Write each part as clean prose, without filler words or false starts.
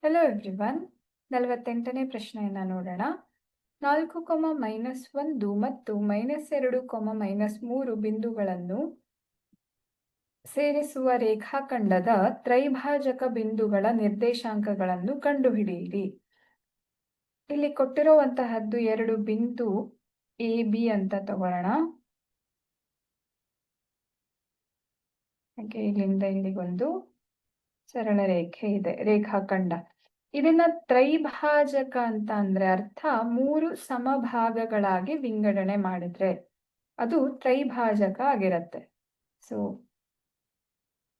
Hello everyone. 48ನೇ ಪ್ರಶ್ನೆಯನ್ನು ನೋಡೋಣ. 4,-1 ಮತ್ತು -2,-3 ಬಿಂದುಗಳನ್ನು ಸೇರಿಸುವ ರೇಖಾಖಂಡದ ತ್ರೈಭಾಜಕ ಬಿಂದುಗಳ ನಿರ್ದೇಶಾಂಕಗಳನ್ನು ಕಂಡುಹಿಡಿಯಿರಿ. ಇಲ್ಲಿ ಕೊಟ್ಟಿರುವಂತಹದ್ದು 2 ಬಿಂದು ಎ ಬಿ ಅಂತ ತಗೊಳ್ಳೋಣ. ಹಾಗೆ ಇಲ್ಲಿಂದ ಇಲ್ಲಿಗೊಂದು ಸರಳ ರೇಖೆ ಇದೆ, ರೇಖಾಖಂಡ. ಇದನ್ನ ತ್ರೈಭಾಜಕ ಅಂತ ಅಂದ್ರೆ ಅರ್ಥ 3 ಸಮಭಾಗಗಳಾಗಿ ವಿಂಗಡಣೆ ಮಾಡಿದ್ರೆ ಅದು ತ್ರೈಭಾಜಕ ಆಗಿರತ್ತೆ. ಸೊ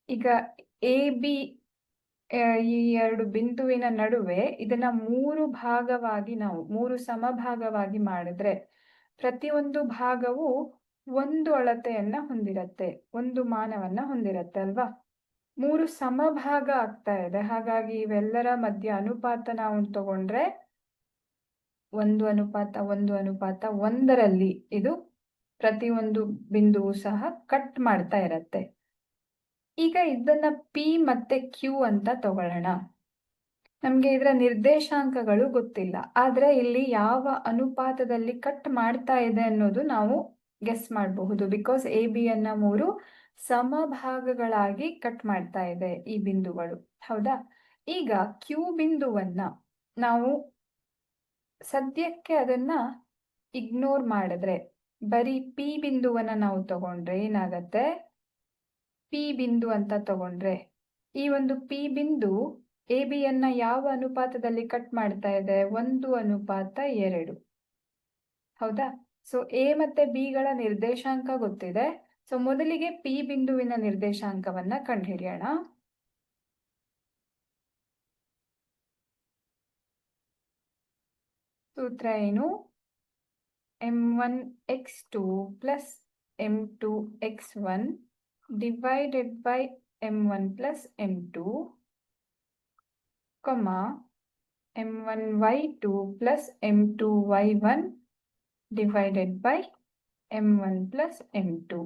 ಈಗ ಎ ಬಿ ಈ 2 ಬಿಂದುವಿನ ನಡುವೆ ಇದನ್ನ 3 ಭಾಗವಾಗಿ ನಾವು 3 ಸಮಭಾಗವಾಗಿ ಮಾಡಿದ್ರೆ ಪ್ರತಿಯೊಂದು ಭಾಗವು ಒಂದು ಅಳತೆಯನ್ನ ಹೊಂದಿರತ್ತೆ, ಒಂದು ಮಾನವನ್ನ ಹೊಂದಿರತ್ತೆ ಅಲ್ವಾ. 3 ಸಮಭಾಗ ಆಗ್ತಾ ಇದೆ, ಹಾಗಾಗಿ ಇವೆಲ್ಲರ ಮಧ್ಯ ಅನುಪಾತ ನಾವು ತಗೊಂಡ್ರೆ 1:1:1 ಇದು ಪ್ರತಿಯೊಂದು ಬಿಂದುವು ಸಹ ಕಟ್ ಮಾಡ್ತಾ ಇರತ್ತೆ. ಈಗ ಇದನ್ನ ಪಿ ಮತ್ತೆ ಕ್ಯೂ ಅಂತ ತಗೊಳ್ಳೋಣ. ನಮ್ಗೆ ಇದರ ನಿರ್ದೇಶಾಂಕಗಳು ಗೊತ್ತಿಲ್ಲ, ಆದ್ರೆ ಇಲ್ಲಿ ಯಾವ ಅನುಪಾತದಲ್ಲಿ ಕಟ್ ಮಾಡ್ತಾ ಇದೆ ಅನ್ನೋದು ನಾವು ಗೆಸ್ ಮಾಡಬಹುದು. ಬಿಕಾಸ್ ಎ ಬಿ ಅನ್ನ 3 ಸಮಭಾಗಗಳಾಗಿ ಕಟ್ ಮಾಡ್ತಾ ಇದೆ ಈ ಬಿಂದುಗಳು, ಹೌದಾ. ಈಗ ಕ್ಯೂ ಬಿಂದುವನ್ನ ನಾವು ಸದ್ಯಕ್ಕೆ ಅದನ್ನ ಇಗ್ನೋರ್ ಮಾಡಿದ್ರೆ, ಬರೀ ಪಿ ಬಿಂದುವನ್ನ ನಾವು ತಗೊಂಡ್ರೆ ಏನಾಗತ್ತೆ, ಪಿ ಬಿಂದು ಅಂತ ತಗೊಂಡ್ರೆ ಈ ಒಂದು ಪಿ ಬಿಂದು ಎ ಬಿ ಯನ್ನ ಯಾವ ಅನುಪಾತದಲ್ಲಿ ಕಟ್ ಮಾಡ್ತಾ ಇದೆ, 1:2, ಹೌದಾ. ಸೊ ಎ ಮತ್ತೆ ಬಿ ಗಳ ನಿರ್ದೇಶಾಂಕ ಗೊತ್ತಿದೆ. ಸೊ ಮೊದಲಿಗೆ ಪಿ ಬಿಂದುವಿನ ನಿರ್ದೇಶಾಂಕವನ್ನ ಕಂಡುಹಿಡಿಯೋಣ. ಸೂತ್ರ ಏನು, m1x2 plus m2x1 divided by m1 plus m2, m1y2 plus m2y1 divided by m1 plus m2.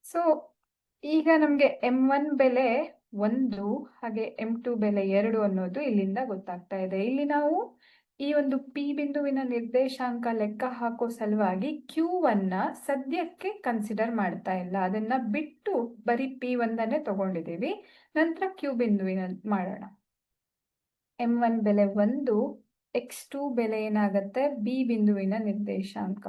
So ಈಗ ನಮಗೆ m1 ಬೆಲೆ 1 ಹಾಗೆ m2 ಬೆಲೆ 2 ಅನ್ನೋದು ಇಲ್ಲಿಂದ ಗೊತ್ತಾಗ್ತಾ ಇದೆ. ಇಲ್ಲಿ ನಾವು ಈ ಒಂದು ಪಿ ಬಿಂದುವಿನ ನಿರ್ದೇಶಾಂಕ ಲೆಕ್ಕ ಹಾಕೋ ಸಲುವಾಗಿ ಕ್ಯೂ ಅನ್ನ ಸದ್ಯಕ್ಕೆ ಕನ್ಸಿಡರ್ ಮಾಡ್ತಾ ಇಲ್ಲ, ಅದನ್ನ ಬಿಟ್ಟು ಬರೀ ಪಿ ಒಂದನ್ನೇ ತಗೊಂಡಿದ್ದೀವಿ. ನಂತರ ಕ್ಯೂ ಬಿಂದುವಿನ ಮಾಡೋಣ. m1 ಬೆಲೆ 1, x2 ಬೆಲೆ ಏನಾಗತ್ತೆ, ಬಿ ಬಿಂದುವಿನ ನಿರ್ದೇಶಾಂಕ.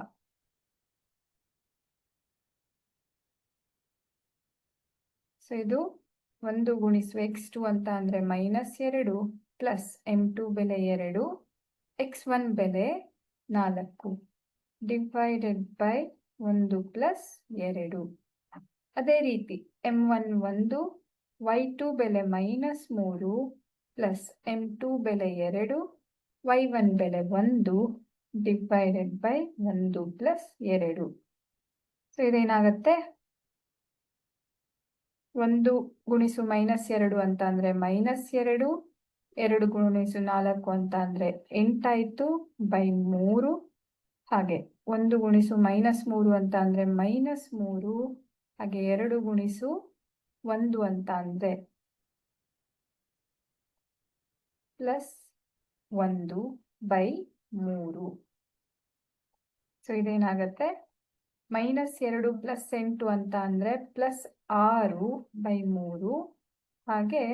ಸೊ ಇದು 1 ಗುಣಿಸು x2 ಅಂತ ಅಂದ್ರೆ -2 ಪ್ಲಸ್ m2 ಬೆಲೆ 2, x1 ಬೆಲೆ 4 ಡಿವೈಡೆಡ್ ಬೈ 1 ಪ್ಲಸ್ 2. ಅದೇ ರೀತಿ m1 1, y2 ಬೆಲೆ -3 ಪ್ಲಸ್ m2 ಬೆಲೆ 2, y1 ಬೆಲೆ 1 ಡಿವೈಡೆಡ್ ಬೈ 1 ಪ್ಲಸ್ 2. ಸೊ ಇದೇನಾಗತ್ತೆ, 1 ಗುಣಿಸು -2 ಅಂತ ಅಂದ್ರೆ -2, 2 ಗುಣಿಸು 4 ಅಂತ ಅಂದ್ರೆ 8 ಆಯ್ತು ಬೈ 3. ಹಾಗೆ 1 ಗುಣಿಸು -3 ಅಂತ ಅಂದ್ರೆ -3, ಹಾಗೆ 2 ಗುಣಿಸು 1 ಅಂತ ಅಂದ್ರೆ +1 ಬೈ 3. ಸೊ ಇದೇನಾಗತ್ತೆ, -2 ಪ್ಲಸ್ 8 ಅಂತ ಅಂದ್ರೆ +6 ಬೈ 3, ಹಾಗೆ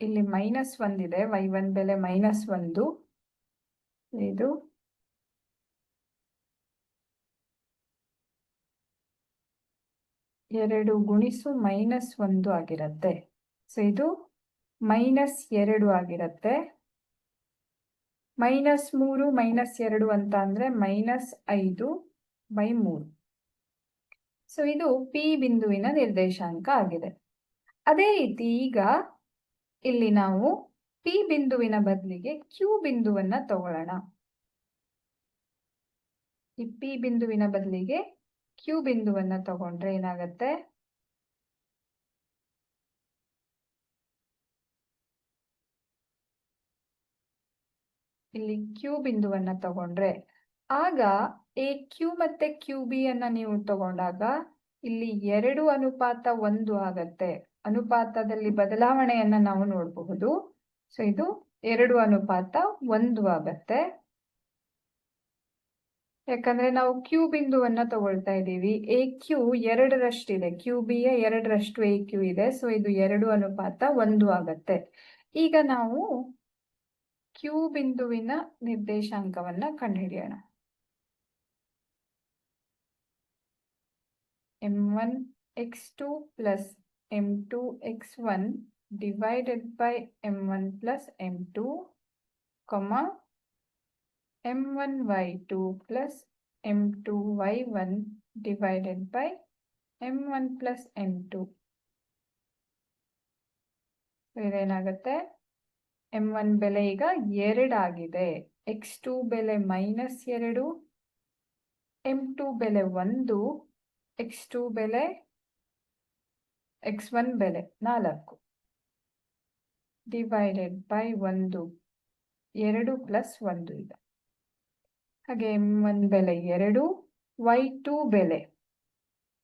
ಇಲ್ಲಿ -1 ಇದೆ, y1 ಬೆಲೆ -1, ಇದು 2 ಗುಣಿಸು -1 ಆಗಿರತ್ತೆ. ಸೊ ಇದು -2 ಆಗಿರತ್ತೆ. -3 -2 ಅಂತ ಅಂದ್ರೆ -5 ಬೈ 3. ಸೊ ಇದು ಪಿ ಬಿಂದುವಿನ ನಿರ್ದೇಶಾಂಕ ಆಗಿದೆ. ಅದೇ ರೀತಿ ಈಗ ಇಲ್ಲಿ ನಾವು ಪಿ ಬಿಂದುವಿನ ಬದಲಿಗೆ ಕ್ಯೂ ಬಿಂದುವನ್ನ ತಗೊಳ್ಳೋಣ. ಈ ಪಿ ಬಿಂದುವಿನ ಬದಲಿಗೆ ಕ್ಯೂ ಬಿಂದುವನ್ನ ತಗೊಂಡ್ರೆ ಏನಾಗತ್ತೆ, ಇಲ್ಲಿ ಕ್ಯೂ ಬಿಂದುವನ್ನ ತಗೊಂಡ್ರೆ ಆಗ ಎ ಕ್ಯೂ ಮತ್ತೆ ಕ್ಯೂ ಬಿ ಅನ್ನ ನೀವು ತಗೊಂಡಾಗ ಇಲ್ಲಿ 2:1 ಆಗತ್ತೆ. ಅನುಪಾತದಲ್ಲಿ ಬದಲಾವಣೆಯನ್ನ ನಾವು ನೋಡಬಹುದು. ಸೊ ಇದು 2:1 ಆಗತ್ತೆ. ಯಾಕಂದ್ರೆ ನಾವು ಕ್ಯೂ ಬಿಂದುವನ್ನ ತಗೊಳ್ತಾ ಇದ್ದೀವಿ. ಎ ಕ್ಯೂ 2ರಷ್ಟಿದೆ, ಕ್ಯೂ ಬಿ ಯ 2ರಷ್ಟು ಎ ಕ್ಯೂ ಇದೆ. ಸೊ ಇದು 2:1 ಆಗತ್ತೆ. ಈಗ ನಾವು ಕ್ಯೂ ಬಿಂದುವಿನ ನಿರ್ದೇಶಾಂಕವನ್ನ ಕಂಡುಹಿಡಿಯೋಣ. m1x2 plus m2x1 divided by m1 plus m2, m1y2 plus m2y1 divided by m1 plus m2. ಇದೇನಾಗುತ್ತೆ? m1 ಬೆಲೆ ಈಗ 2 ಆಗಿದೆ, x2 ಬೆಲೆ -2, m2 ಬೆಲೆ 1, x2 ಬೆಲೆ x1 ಬೆಲೆ 4 ಡಿವೈಡೆಡ್ ಬೈ 1, 2 ಪ್ಲಸ್ 1 ಇದೆ. ಹಾಗೆ m1 ಬೆಲೆ 2, y2 ಬೆಲೆ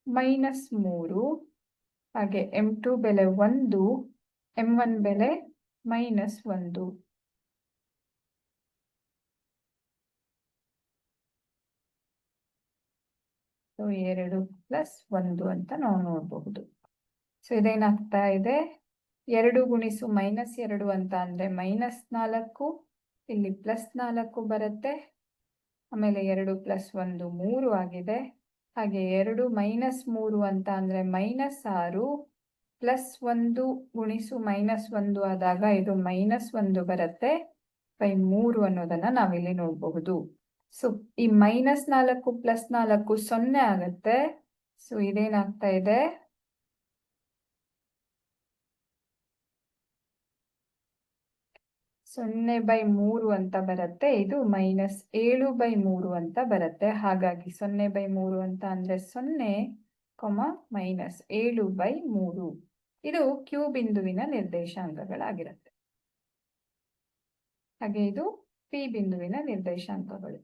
-3, ಹಾಗೆ m2 ಬೆಲೆ 1, m1 ಬೆಲೆ -1. ಸೊ 2 ಪ್ಲಸ್ 1 ಅಂತ ನಾವು ನೋಡಬಹುದು. ಸೊ ಇದೇನಾಗ್ತಾ ಇದೆ? 2 ಗುಣಿಸು -2 ಅಂತ ಅಂದ್ರೆ -4, ಇಲ್ಲಿ +4 ಬರುತ್ತೆ. ಆಮೇಲೆ 2 ಪ್ಲಸ್ 1 3 ಆಗಿದೆ. ಹಾಗೆ 2 -3 ಅಂತ ಅಂದ್ರೆ -6, ಪ್ಲಸ್ 1 ಗುಣಿಸು -1 ಆದಾಗ ಇದು -1 ಬರುತ್ತೆ. ಬೈ 3 ಅನ್ನೋದನ್ನ ನಾವಿಲ್ಲಿ ನೋಡಬಹುದು. ಸೊ ಈ -4 ಪ್ಲಸ್ 4 0 ಆಗತ್ತೆ. ಸೊ ಇದೇನಾಗ್ತಾ ಇದೆ? 0/3 ಅಂತ ಬರುತ್ತೆ. ಇದು -7/3 ಅಂತ ಬರುತ್ತೆ. ಹಾಗಾಗಿ 0/3 ಅಂತ ಅಂದ್ರೆ 0, -7/3. ಇದು ಕ್ಯೂ ಬಿಂದುವಿನ ನಿರ್ದೇಶಾಂಕಗಳಾಗಿರುತ್ತೆ. ಹಾಗೆ ಇದು ಪಿ ಬಿಂದುವಿನ ನಿರ್ದೇಶಾಂಕಗಳು.